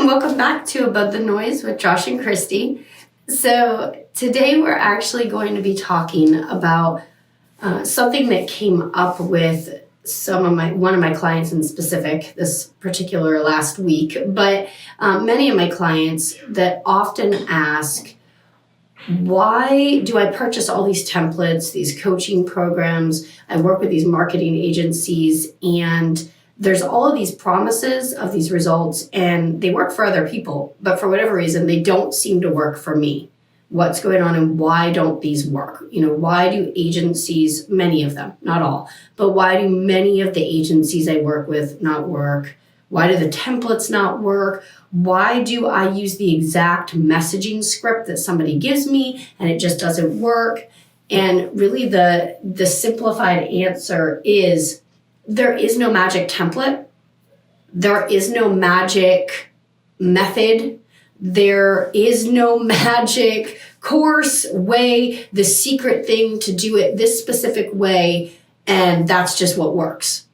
Welcome back to Above the Noise with Josh and Christy. So today we're actually going to be talking about something that came up with one of my clients in specific this particular last week, but many of my clients that often ask, why do I purchase all these templates, these coaching programs? I work with these marketing agencies, and there's all of these promises of these results, and they work for other people, but for whatever reason, they don't seem to work for me. What's going on, and why don't these work? Why do agencies, many of them, not all, but why do many of the agencies I work with not work? Why do the templates not work? Why do I use the exact messaging script that somebody gives me and it just doesn't work? And really the simplified answer is there is no magic template. There is no magic method. There is no magic course, way, the secret thing to do it this specific way, and that's just what works.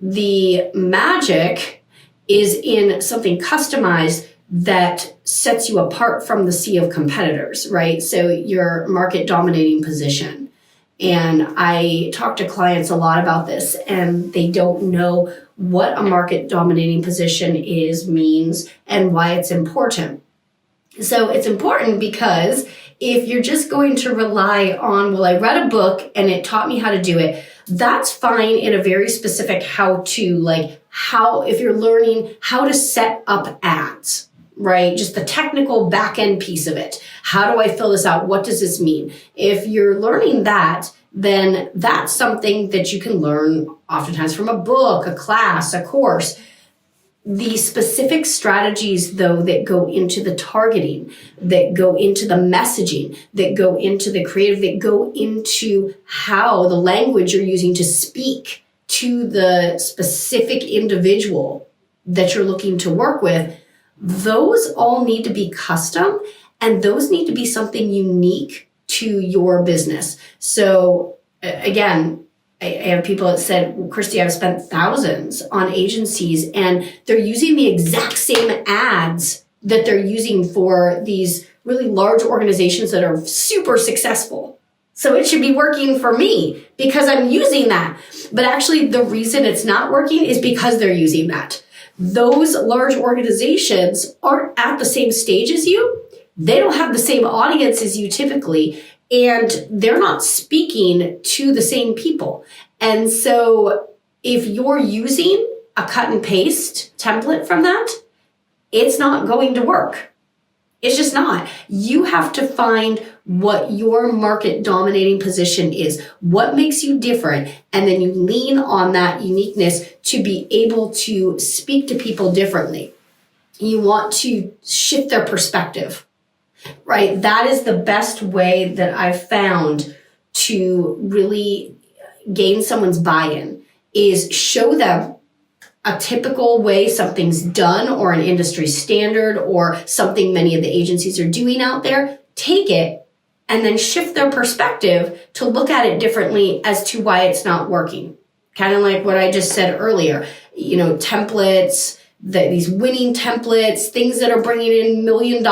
The magic is in something customized that sets you apart from the sea of competitors, right? So your market dominating position. And I talk to clients a lot about this, and they don't know what a market dominating position means, and why it's important. So it's important because if you're just going to rely on, well, I read a book and it taught me how to do it, that's fine in a very specific how-to, if you're learning how to set up ads, right? Just the technical back-end piece of it. How do I fill this out? What does this mean? If you're learning that, then that's something that you can learn oftentimes from a book, a class, a course. The specific strategies, though, that go into the targeting, that go into the messaging, that go into the creative, that go into how the language you're using to speak to the specific individual that you're looking to work with, those all need to be custom, and those need to be something unique to your business. So again, I have people that said, well, Christy, I've spent thousands on agencies and they're using the exact same ads that they're using for these really large organizations that are super successful. So it should be working for me because I'm using that. But actually the reason it's not working is because they're using that. Those large organizations aren't at the same stage as you. They don't have the same audience as you typically. And they're not speaking to the same people. And so if you're using a cut and paste template from that, it's not going to work. It's just not. You have to find what your market dominating position is, what makes you different, and then you lean on that uniqueness to be able to speak to people differently. You want to shift their perspective. Right? That is the best way that I've found to really gain someone's buy-in, is show them a typical way something's done or an industry standard or something many of the agencies are doing out there, take it and then shift their perspective to look at it differently as to why it's not working. Kind of like what I just said earlier, templates, these winning templates, things that are bringing in $1 million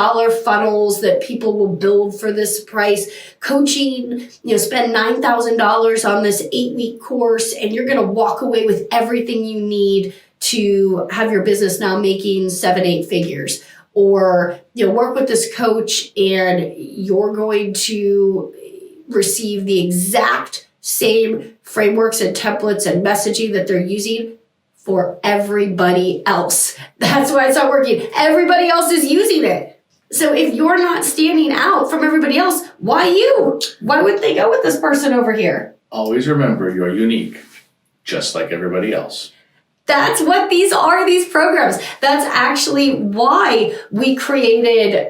funnels that people will build for this price, coaching, spend $9,000 on this 8-week course, and you're going to walk away with everything you need to have your business now making 7-8 figures. Or, work with this coach and you're going to receive the exact same frameworks and templates and messaging that they're using for everybody else. That's why it's not working. Everybody else is using it. So if you're not standing out from everybody else, why you? Why would they go with this person over here? Always remember you're unique, just like everybody else. That's what these are, these programs. That's actually why we created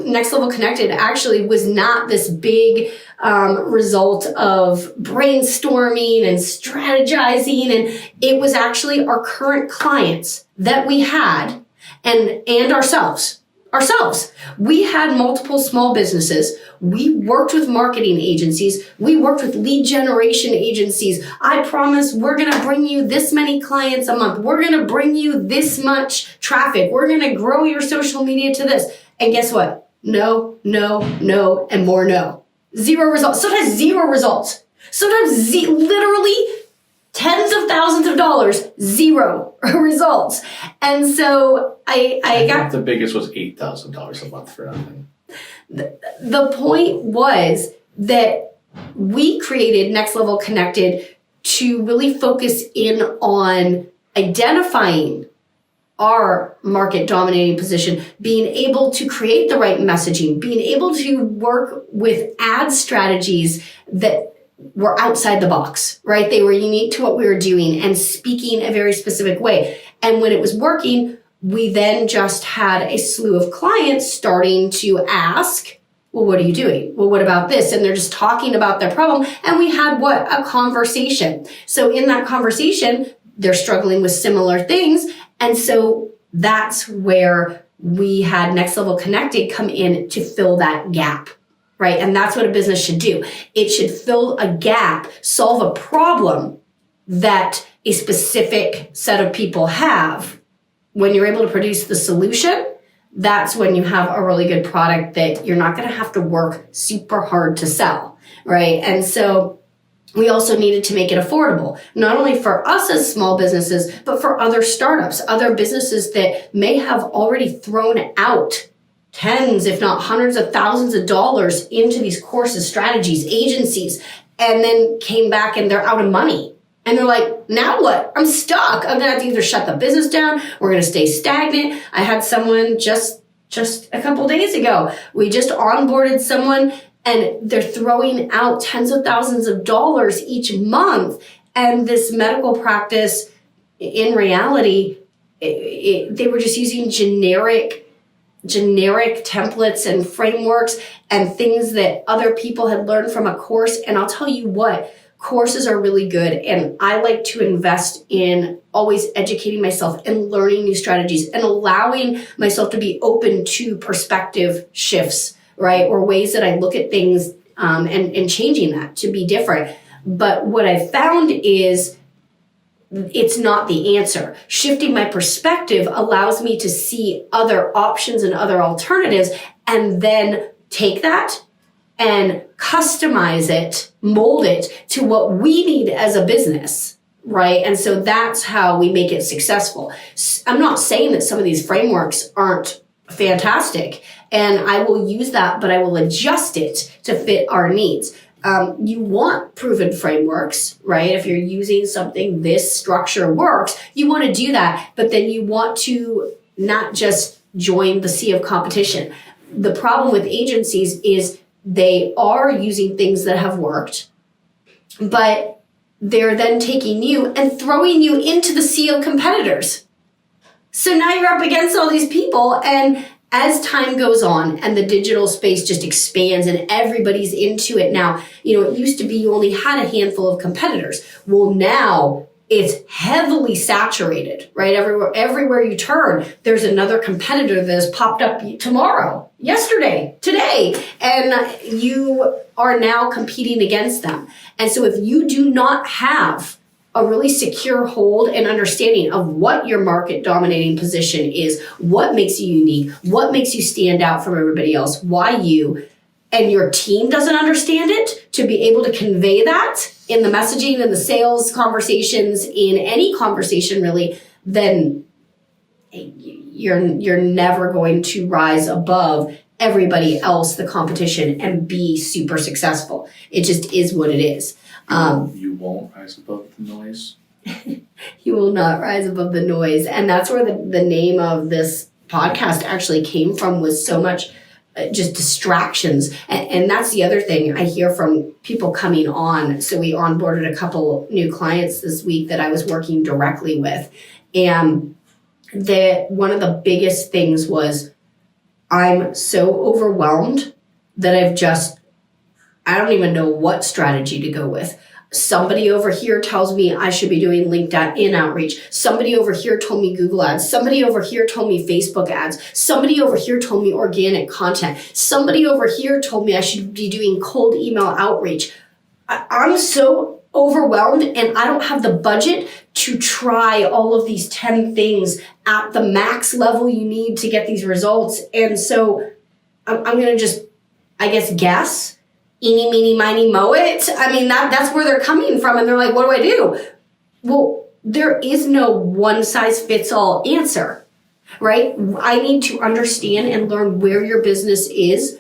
Next Level Connected. Actually was not this big result of brainstorming and strategizing. And it was actually our current clients that we had and ourselves. ourselves. We had multiple small businesses. We worked with marketing agencies. We worked with lead generation agencies. I promise we're going to bring you this many clients a month. We're going to bring you this much traffic. We're going to grow your social media to this. And guess what? No, and more no. Zero results. Sometimes zero results. Sometimes literally tens of thousands of dollars, zero results. And so I got the biggest was $8,000 a month for nothing. The point was that we created Next Level Connected to really focus in on identifying our market dominating position, being able to create the right messaging, being able to work with ad strategies that were outside the box, right? They were unique to what we were doing and speaking a very specific way. And when it was working, we then just had a slew of clients starting to ask, well, what are you doing? Well, what about this? And they're just talking about their problem. And we had a conversation. So in that conversation, they're struggling with similar things. And so that's where we had Next Level Connected come in to fill that gap, right? And that's what a business should do. It should fill a gap, solve a problem that a specific set of people have. When you're able to produce the solution, that's when you have a really good product that you're not going to have to work super hard to sell, right? And so we also needed to make it affordable, not only for us as small businesses, but for other startups, other businesses that may have already thrown out tens, if not hundreds of thousands of dollars into these courses, strategies, agencies, and then came back and they're out of money. And they're like, now what? I'm stuck. I'm going to have to either shut the business down. We're going to stay stagnant. I had someone just a couple days ago. We just onboarded someone and they're throwing out tens of thousands of dollars each month. And this medical practice, in reality, they were just using generic templates and frameworks and things that other people had learned from a course. And I'll tell you what, courses are really good. And I like to invest in always educating myself and learning new strategies and allowing myself to be open to perspective shifts, right? Or ways that I look at things and changing that to be different. But what I found is it's not the answer. Shifting my perspective allows me to see other options and other alternatives and then take that and customize it, mold it to what we need as a business, right? And so that's how we make it successful. I'm not saying that some of these frameworks aren't fantastic, and I will use that, but I will adjust it to fit our needs. You want proven frameworks, right? If you're using something, this structure works, you want to do that, but then you want to not just join the sea of competition. The problem with agencies is they are using things that have worked, but they're then taking you and throwing you into the sea of competitors. So now you're up against all these people, and as time goes on and the digital space just expands and everybody's into it now, it used to be you only had a handful of competitors. Well, now it's heavily saturated, right? Everywhere you turn, there's another competitor that has popped up tomorrow, yesterday, today, and you are now competing against them. And so if you do not have a really secure hold and understanding of what your market dominating position is, what makes you unique, what makes you stand out from everybody else, why you, and your team doesn't understand it, to be able to convey that in the messaging and the sales conversations, in any conversation really, then you're never going to rise above everybody else, the competition, and be super successful. It just is what it is. You won't rise above the noise. You will not rise above the noise. And that's where the name of this podcast actually came from, was so much just distractions. And that's the other thing I hear from people coming on. So we onboarded a couple new clients this week that I was working directly with. And one of the biggest things was, I'm so overwhelmed that I don't even know what strategy to go with. Somebody over here tells me I should be doing LinkedIn outreach. Somebody over here told me Google ads. Somebody over here told me Facebook ads. Somebody over here told me organic content. Somebody over here told me I should be doing cold email outreach. I'm so overwhelmed and I don't have the budget to try all of these 10 things at the max level you need to get these results. And so I'm going to just, I guess, eeny, meeny, miny, moe it. I mean, that's where they're coming from. And they're like, what do I do? Well, there is no one size fits all answer, right? I need to understand and learn where your business is.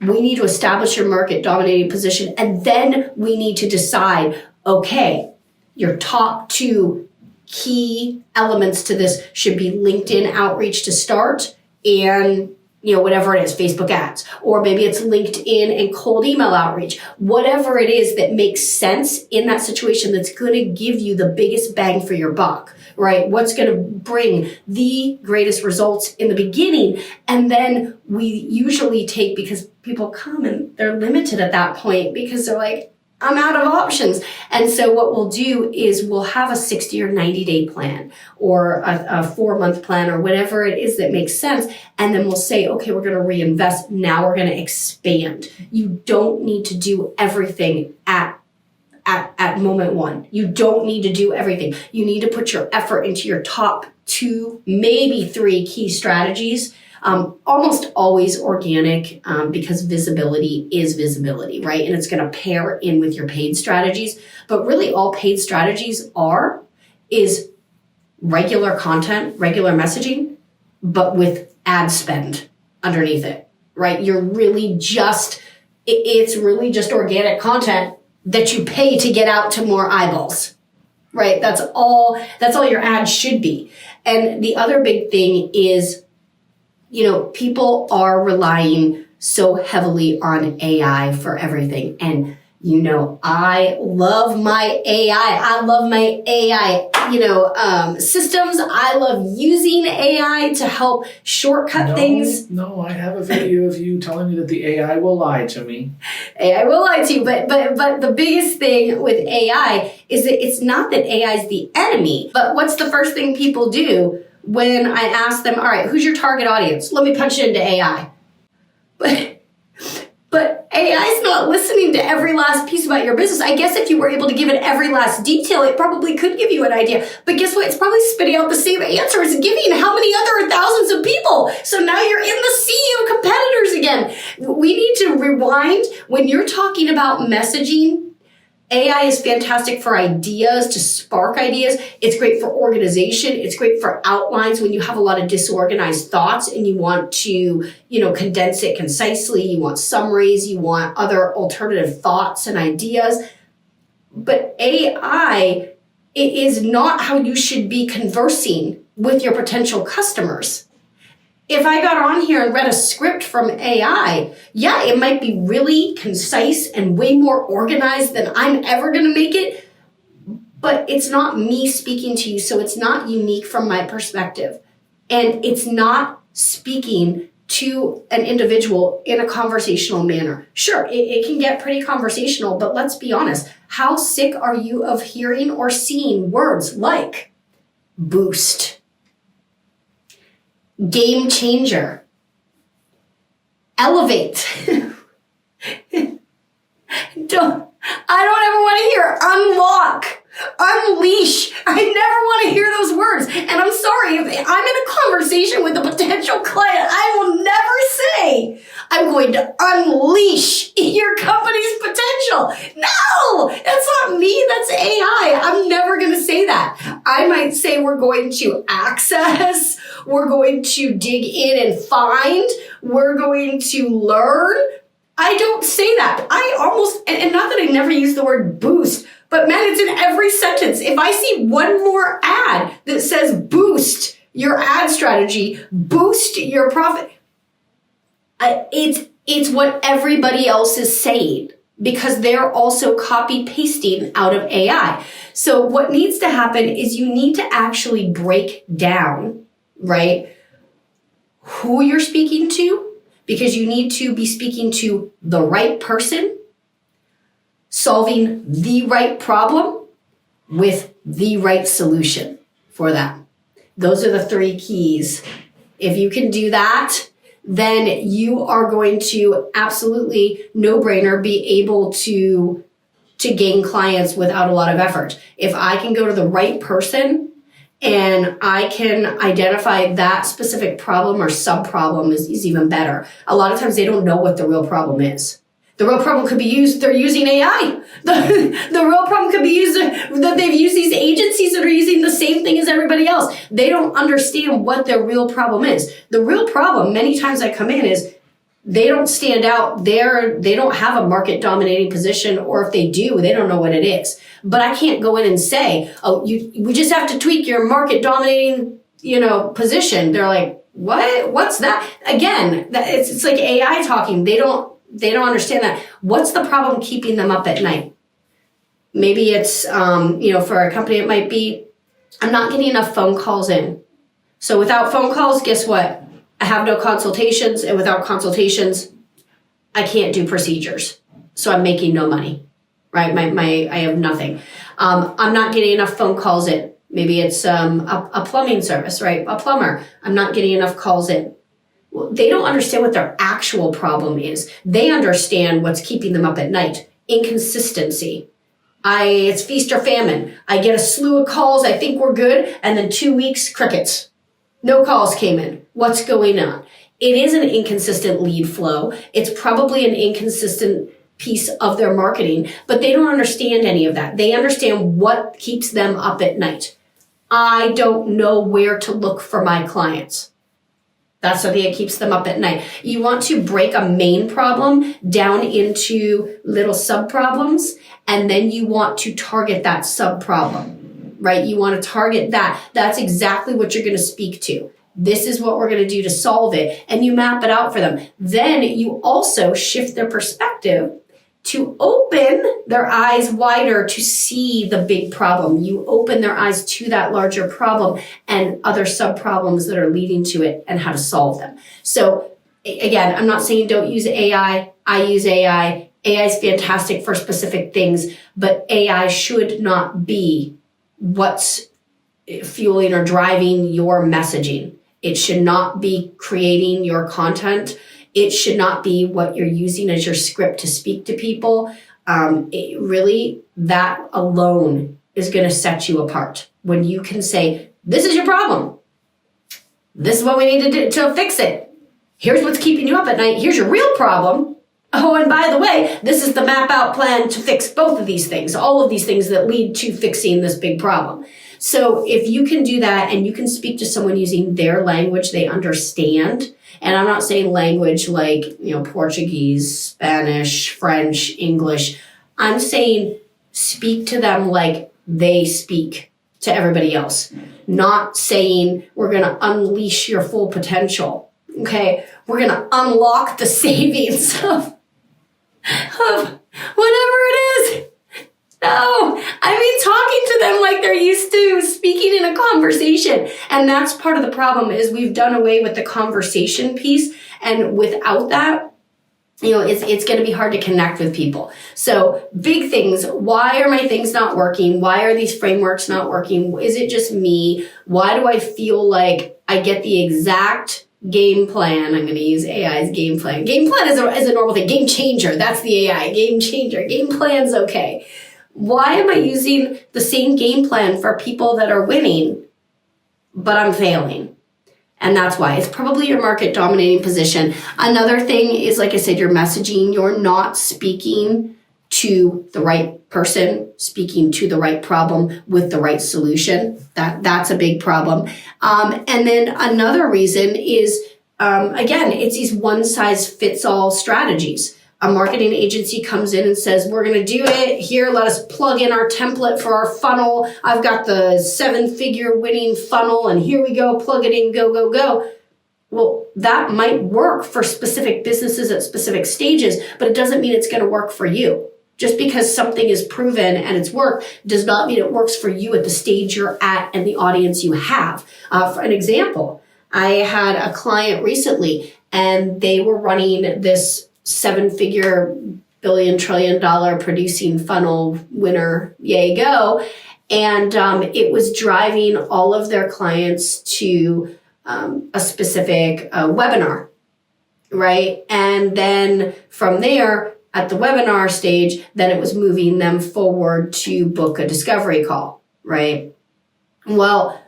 We need to establish your market dominating position. And then we need to decide, okay, your top 2 key elements to this should be LinkedIn outreach to start and whatever it is, Facebook ads, or maybe it's LinkedIn and cold email outreach, whatever it is that makes sense in that situation that's going to give you the biggest bang for your buck, right? What's going to bring the greatest results in the beginning. And then we usually take, because people come and they're limited at that point because they're like, I'm out of options. And so what we'll do is we'll have a 60 or 90-day plan or a 4-month plan or whatever it is that makes sense. And then we'll say, okay, we're going to reinvest. Now we're going to expand. You don't need to do everything at moment 1. You don't need to do everything. You need to put your effort into your top 2, maybe 3 key strategies. Almost always organic, because visibility is visibility, right? And it's going to pair in with your paid strategies. But really all paid strategies is regular content, regular messaging, but with ad spend underneath it, right? It's really just organic content that you pay to get out to more eyeballs, right? That's all your ads should be. And the other big thing is, people are relying so heavily on AI for everything. And, I love my AI. I love my AI, systems. I love using AI to help shortcut things. No, I have a video of you telling me that the AI will lie to me. AI will lie to you. But the biggest thing with AI is that it's not that AI is the enemy, but what's the first thing people do when I ask them, all right, who's your target audience? Let me punch it into AI. But AI is not listening to every last piece about your business. I guess if you were able to give it every last detail, it probably could give you an idea. But guess what? It's probably spitting out the same answer it's giving how many other thousands of people. So now you're in the sea of competitors again. We need to rewind. When you're talking about messaging, AI is fantastic for ideas, to spark ideas. It's great for organization. It's great for outlines when you have a lot of disorganized thoughts and you want to, condense it concisely. You want summaries. You want other alternative thoughts and ideas. But AI, it is not how you should be conversing with your potential customers. If I got on here and read a script from AI, yeah, it might be really concise and way more organized than I'm ever going to make it, but it's not me speaking to you, so it's not unique from my perspective. And it's not speaking to an individual in a conversational manner. Sure, it can get pretty conversational, but let's be honest. How sick are you of hearing or seeing words like boost, game changer, elevate? I don't ever want to hear unlock, unleash. I never want to hear those words. And I'm sorry, if I'm in a conversation with a potential client, I will never say, I'm going to unleash your company's potential. No, that's not me. That's AI. I'm never going to say that. I might say we're going to access, we're going to dig in and find, we're going to learn. I don't say that. And not that I never use the word boost, but man, it's in every sentence. If I see one more ad that says boost your ad strategy, boost your profit, it's what everybody else is saying because they're also copy pasting out of AI. So what needs to happen is you need to actually break down, right, who you're speaking to, because you need to be speaking to the right person, solving the right problem with the right solution for that. Those are the 3 keys. If you can do that, then you are going to absolutely, no brainer, be able to gain clients without a lot of effort. If I can go to the right person and I can identify that specific problem or sub-problem is even better. A lot of times they don't know what the real problem is. The real problem could be they're using AI. The real problem could be that they've used these agencies that are using the same thing as everybody else. They don't understand what their real problem is. The real problem, many times I come in, is they don't stand out. They don't have a market dominating position, or if they do, they don't know what it is. But I can't go in and say, oh, we just have to tweak your market dominating, position. They're like, what? What's that? Again, it's like AI talking. They don't understand that. What's the problem keeping them up at night? Maybe it's, for a company, it might be, I'm not getting enough phone calls in. So without phone calls, guess what? I have no consultations, and without consultations, I can't do procedures. So I'm making no money, right? I have nothing. I'm not getting enough phone calls in. Maybe it's a plumbing service, right? A plumber. I'm not getting enough calls in. Well, they don't understand what their actual problem is. They understand what's keeping them up at night. Inconsistency. It's feast or famine. I get a slew of calls. I think we're good. And then 2 weeks, crickets. No calls came in. What's going on? It is an inconsistent lead flow. It's probably an inconsistent piece of their marketing, but they don't understand any of that. They understand what keeps them up at night. I don't know where to look for my clients. That's something that keeps them up at night. You want to break a main problem down into little sub-problems, and then you want to target that sub-problem, right? You want to target that. That's exactly what you're going to speak to. This is what we're going to do to solve it, and you map it out for them. Then you also shift their perspective to open their eyes wider to see the big problem. You open their eyes to that larger problem and other sub-problems that are leading to it and how to solve them. So again, I'm not saying don't use AI. I use AI. AI is fantastic for specific things, but AI should not be what's fueling or driving your messaging. It should not be creating your content. It should not be what you're using as your script to speak to people. That alone is going to set you apart. When you can say, this is your problem. This is what we need to do to fix it. Here's what's keeping you up at night. Here's your real problem. Oh, and by the way, this is the map out plan to fix both of these things, all of these things that lead to fixing this big problem. So if you can do that and you can speak to someone using their language they understand, and I'm not saying language like, Portuguese, Spanish, French, English. I'm saying speak to them like they speak to everybody else. Not saying we're going to unleash your full potential. Okay? We're going to unlock the savings of whatever it is. No, talking to them like they're used to speaking in a conversation. And that's part of the problem is we've done away with the conversation piece. And without that, it's going to be hard to connect with people. So big things. Why are my things not working? Why are these frameworks not working? Is it just me? Why do I feel like I get the exact game plan? I'm going to use AI's game plan. Game plan is a normal thing. Game changer. That's the AI. Game changer. Game plan's okay. Why am I using the same game plan for people that are winning, but I'm failing? And that's why. It's probably your market dominating position. Another thing is, like I said, your messaging. You're not speaking to the right person, speaking to the right problem with the right solution. That's a big problem. And then another reason is, again, it's these one-size-fits-all strategies. A marketing agency comes in and says, we're going to do it. Here, let us plug in our template for our funnel. I've got the 7-figure winning funnel, and here we go. Plug it in, go, go, go. Well, that might work for specific businesses at specific stages, but it doesn't mean it's going to work for you. Just because something is proven and it's worked does not mean it works for you at the stage you're at and the audience you have. For an example, I had a client recently, and they were running this 7-figure billion, trillion dollar producing funnel winner, yay go. And it was driving all of their clients to a specific webinar, right? And then from there, at the webinar stage, then it was moving them forward to book a discovery call, right? Well,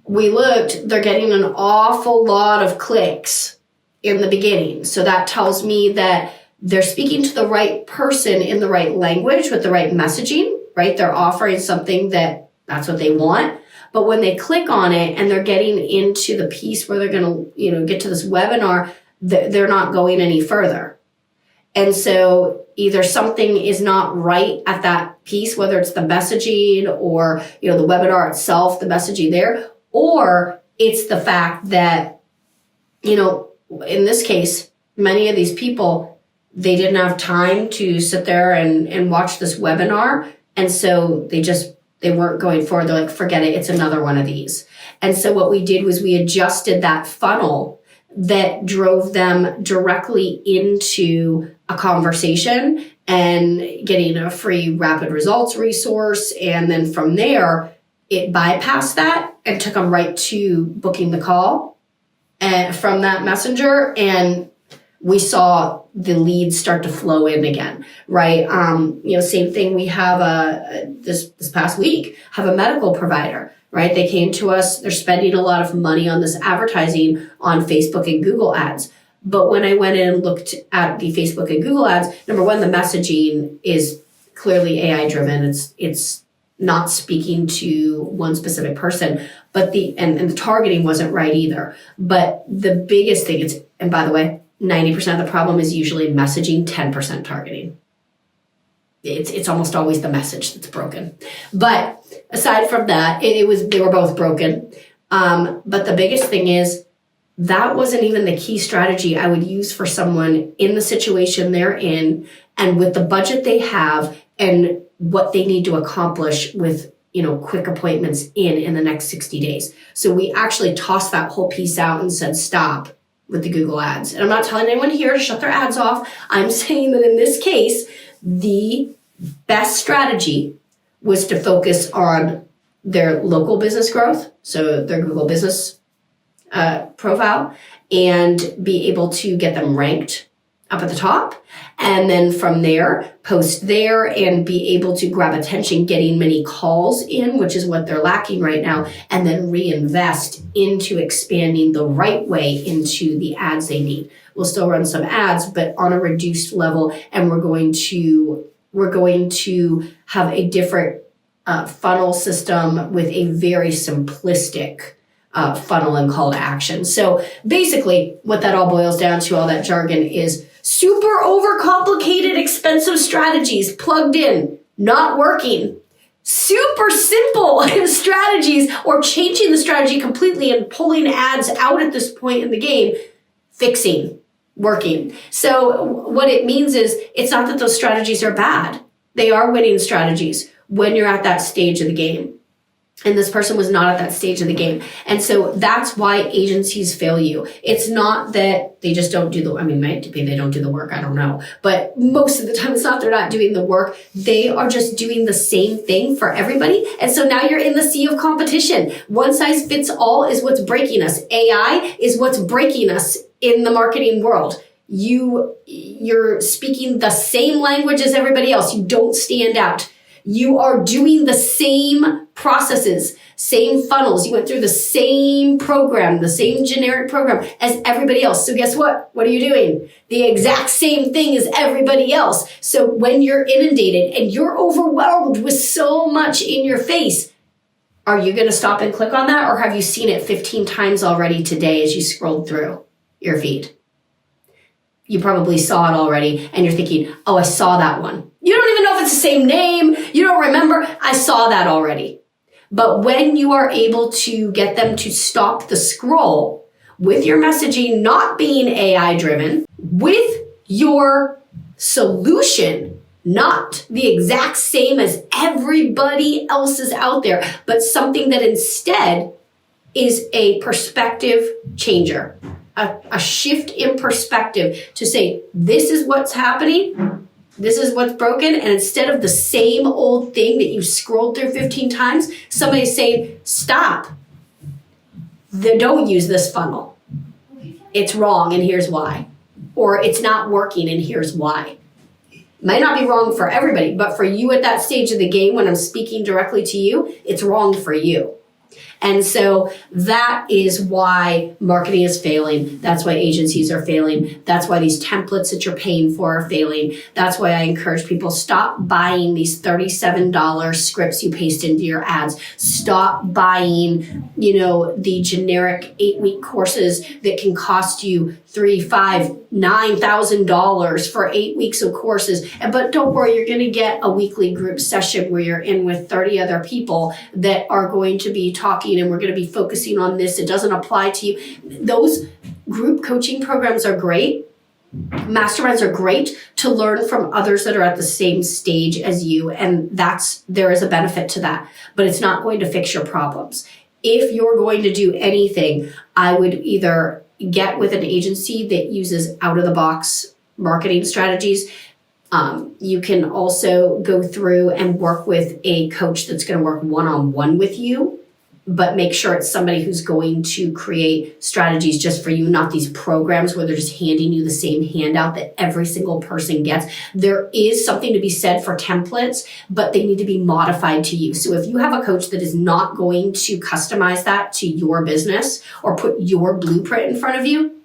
we looked, they're getting an awful lot of clicks in the beginning. So that tells me that they're speaking to the right person in the right language with the right messaging, right? They're offering something that's what they want. But when they click on it and they're getting into the piece where they're going to, get to this webinar, they're not going any further. And so either something is not right at that piece, whether it's the messaging or, the webinar itself, the messaging there, or it's the fact that, in this case, many of these people, they didn't have time to sit there and watch this webinar. And so they weren't going forward. They're like, forget it. It's another one of these. And so what we did was we adjusted that funnel that drove them directly into a conversation and getting a free rapid results resource. And then from there, it bypassed that and took them right to booking the call and from that messenger. And we saw the leads start to flow in again, right? Same thing. We have this past week, have a medical provider, right? They came to us, they're spending a lot of money on this advertising on Facebook and Google ads. But when I went in and looked at the Facebook and Google ads, number one, the messaging is clearly AI driven. It's not speaking to one specific person, but the targeting wasn't right either. But the biggest thing and by the way, 90% of the problem is usually messaging, 10% targeting. It's almost always the message that's broken. But aside from that, they were both broken. But the biggest thing is that wasn't even the key strategy I would use for someone in the situation they're in and with the budget they have and what they need to accomplish with quick appointments in the next 60 days. So we actually tossed that whole piece out and said, stop with the Google ads. And I'm not telling anyone here to shut their ads off. I'm saying that in this case, the best strategy was to focus on their local business growth, so their Google business profile, and be able to get them ranked up at the top. And then from there, post there and be able to grab attention, getting many calls in, which is what they're lacking right now, and then reinvest into expanding the right way into the ads they need. We'll still run some ads, but on a reduced level, and we're going to have a different funnel system with a very simplistic funnel and call to action. So basically what that all boils down to, all that jargon, is super overcomplicated, expensive strategies plugged in, not working. Super simple strategies, or changing the strategy completely and pulling ads out at this point in the game, fixing, working. So what it means is it's not that those strategies are bad. They are winning strategies when you're at that stage of the game. And this person was not at that stage of the game. And so that's why agencies fail you. It's not that they just don't do might be they don't do the work, I don't know. But most of the time it's not they're not doing the work. They are just doing the same thing for everybody. And so now you're in the sea of competition. One size fits all is what's breaking us. AI is what's breaking us in the marketing world. You're speaking the same language as everybody else. You don't stand out. You are doing the same processes, same funnels. You went through the same program, the same generic program as everybody else. So guess what? What are you doing? The exact same thing as everybody else. So when you're inundated and you're overwhelmed with so much in your face, are you going to stop and click on that? Or have you seen it 15 times already today as you scrolled through your feed? You probably saw it already and you're thinking, oh, I saw that one. You don't even know if it's the same name. You don't remember. I saw that already. But when you are able to get them to stop the scroll with your messaging not being AI driven, with your solution not the exact same as everybody else's out there, but something that instead is a perspective changer, a shift in perspective to say, this is what's happening. This is what's broken. And instead of the same old thing that you scrolled through 15 times, somebody's saying, stop. Don't use this funnel. It's wrong and here's why. Or it's not working and here's why. Might not be wrong for everybody, but for you at that stage of the game, when I'm speaking directly to you, it's wrong for you. And so that is why marketing is failing. That's why agencies are failing. That's why these templates that you're paying for are failing. That's why I encourage people, stop buying these $37 scripts you paste into your ads. Stop buying, the generic 8-week courses that can cost you $3,000, $5,000, $9,000 for 8 weeks of courses. But don't worry, you're going to get a weekly group session where you're in with 30 other people that are going to be talking, and we're going to be focusing on this. It doesn't apply to you. Those group coaching programs are great. Masterminds are great to learn from others that are at the same stage as you, and there is a benefit to that, but it's not going to fix your problems. If you're going to do anything, I would either get with an agency that uses out-of-the-box marketing strategies. You can also go through and work with a coach that's going to work one-on-one with you, but make sure it's somebody who's going to create strategies just for you, not these programs where they're just handing you the same handout that every single person gets. There is something to be said for templates, but they need to be modified to you. So if you have a coach that is not going to customize that to your business or put your blueprint in front of you,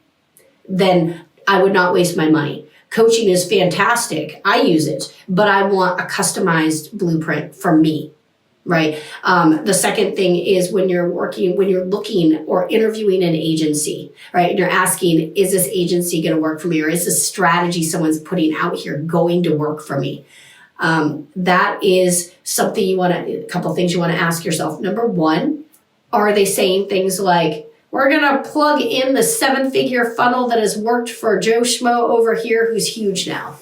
then I would not waste my money. Coaching is fantastic. I use it, but I want a customized blueprint for me. Right. The second thing is when you're looking or interviewing an agency, right? And you're asking, is this agency going to work for me? Or is this strategy someone's putting out here going to work for me? That is something a couple of things you want to ask yourself. Number one, are they saying things like, we're going to plug in the 7-figure funnel that has worked for Joe Schmo over here who's huge now?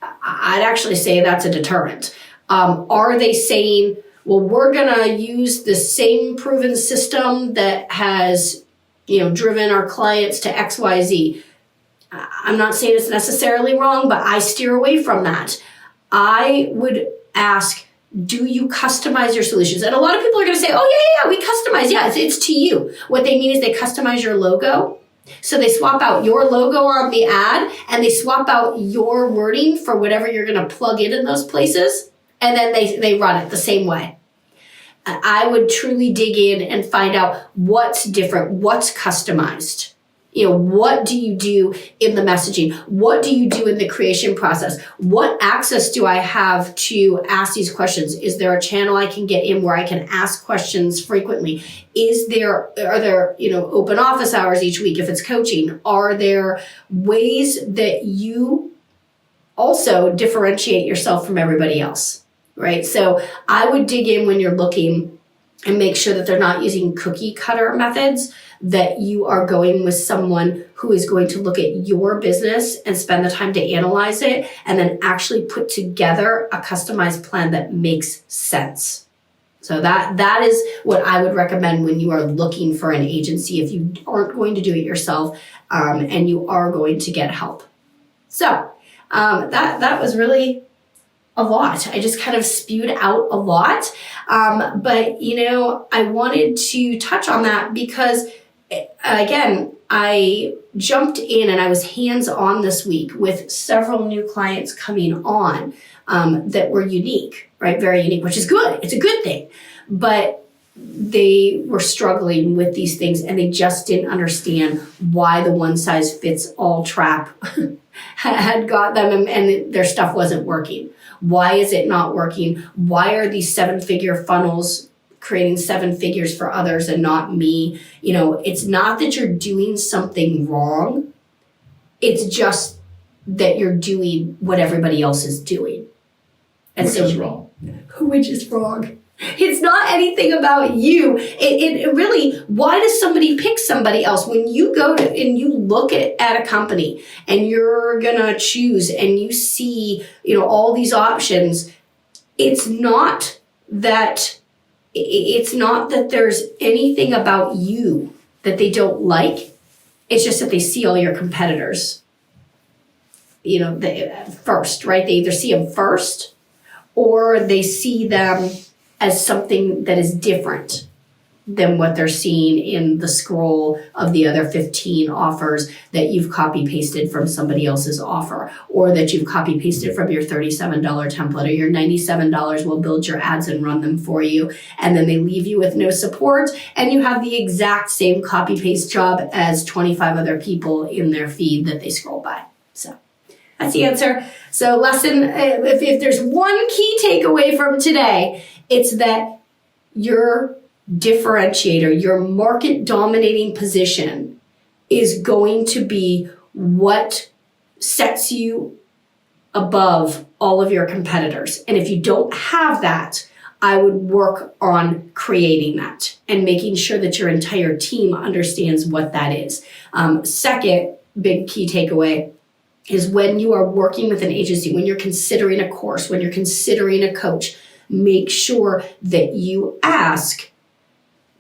I'd actually say that's a deterrent. Are they saying, well, we're going to use the same proven system that has, driven our clients to XYZ? I'm not saying it's necessarily wrong, but I steer away from that. I would ask, do you customize your solutions? And a lot of people are going to say, oh, yeah, we customize. Yeah, it's to you. What they mean is they customize your logo. So they swap out your logo on the ad and they swap out your wording for whatever you're going to plug in those places. And then they run it the same way. I would truly dig in and find out what's different, what's customized. What do you do in the messaging? What do you do in the creation process? What access do I have to ask these questions? Is there a channel I can get in where I can ask questions frequently? Are there open office hours each week if it's coaching? Are there ways that you also differentiate yourself from everybody else? Right? So I would dig in when you're looking and make sure that they're not using cookie cutter methods, that you are going with someone who is going to look at your business and spend the time to analyze it and then actually put together a customized plan that makes sense. So that is what I would recommend when you are looking for an agency if you aren't going to do it yourself and you are going to get help. So that was really a lot. I just kind of spewed out a lot. But, I wanted to touch on that because, again, I jumped in and I was hands-on this week with several new clients coming on that were unique, right? Very unique, which is good. It's a good thing. But they were struggling with these things and they just didn't understand why the one-size-fits-all trap had got them and their stuff wasn't working. Why is it not working? Why are these 7-figure funnels creating 7 figures for others and not me? It's not that you're doing something wrong. It's just that you're doing what everybody else is doing. And which is wrong. Which is wrong. It's not anything about you. It really, why does somebody pick somebody else? When you go to and you look at a company and you're gonna choose and you see, all these options, it's not that there's anything about you that they don't like. It's just that they see all your competitors. first, right? They either see them first or they see them as something that is different than what they're seeing in the scroll of the other 15 offers that you've copy pasted from somebody else's offer, or that you've copy pasted from your $37 template, or your $97 will build your ads and run them for you. And then they leave you with no support and you have the exact same copy paste job as 25 other people in their feed that they scroll by. So that's the answer. So if there's one key takeaway from today, it's that your differentiator, your market dominating position is going to be what sets you above all of your competitors. And if you don't have that, I would work on creating that and making sure that your entire team understands what that is. Second big key takeaway is when you are working with an agency, when you're considering a course, when you're considering a coach, make sure that you ask,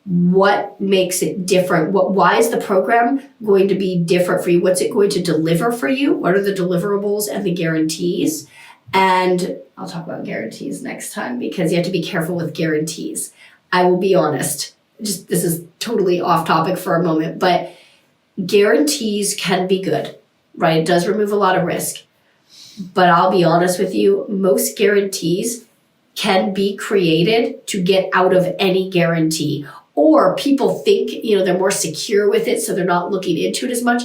what makes it different? Why is the program going to be different for you? What's it going to deliver for you? What are the deliverables and the guarantees? And I'll talk about guarantees next time because you have to be careful with guarantees. I will be honest, this is totally off topic for a moment, but guarantees can be good, right? It does remove a lot of risk. But I'll be honest with you, most guarantees can be created to get out of any guarantee. Or people think, they're more secure with it, so they're not looking into it as much.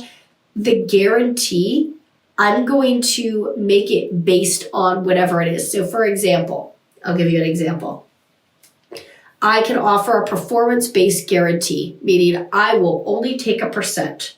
The guarantee, I'm going to make it based on whatever it is. So for example, I'll give you an example. I can offer a performance-based guarantee, meaning I will only take 1%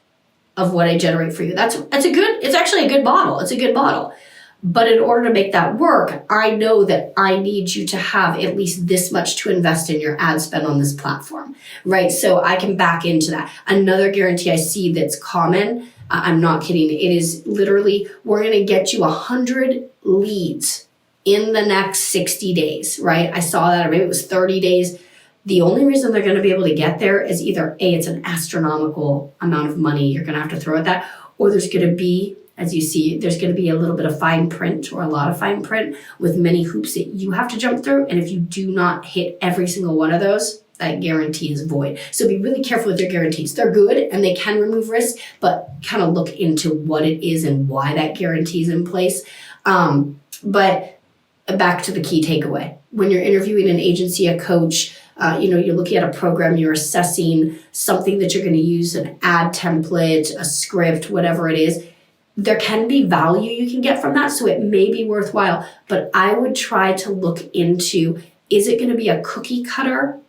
of what I generate for you. It's actually a good model. It's a good model. But in order to make that work, I know that I need you to have at least this much to invest in your ad spend on this platform, right? So I can back into that. Another guarantee I see that's common, I'm not kidding, it is literally, we're going to get you 100 leads in the next 60 days, right? I saw that, or maybe it was 30 days. The only reason they're going to be able to get there is either A, it's an astronomical amount of money you're going to have to throw at that, or there's going to be, as you see, there's going to be a little bit of fine print or a lot of fine print with many hoops that you have to jump through. And if you do not hit every single one of those, that guarantee is void. So be really careful with your guarantees. They're good and they can remove risk, but kind of look into what it is and why that guarantee is in place. But back to the key takeaway. When you're interviewing an agency, a coach, you're looking at a program, you're assessing something that you're going to use, an ad template, a script, whatever it is, there can be value you can get from that, so it may be worthwhile. But I would try to look into, is it going to be a cookie cutter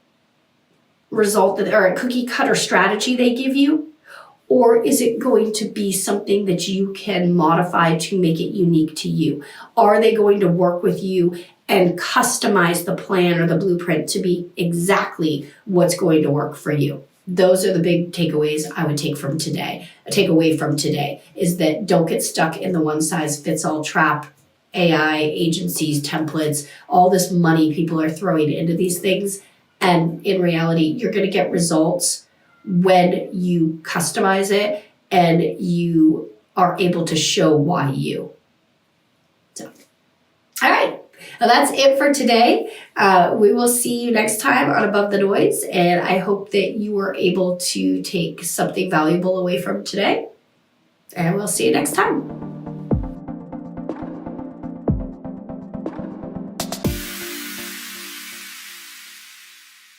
result or a cookie cutter strategy they give you? Or is it going to be something that you can modify to make it unique to you? Are they going to work with you and customize the plan or the blueprint to be exactly what's going to work for you? Those are the big takeaways I would take away from today is that don't get stuck in the one size fits all trap. AI, agencies, templates, all this money people are throwing into these things. And in reality, you're going to get results when you customize it and you are able to show why you. So, all right. Well, that's it for today. We will see you next time on Above the Noise, and I hope that you were able to take something valuable away from today, and we'll see you next time.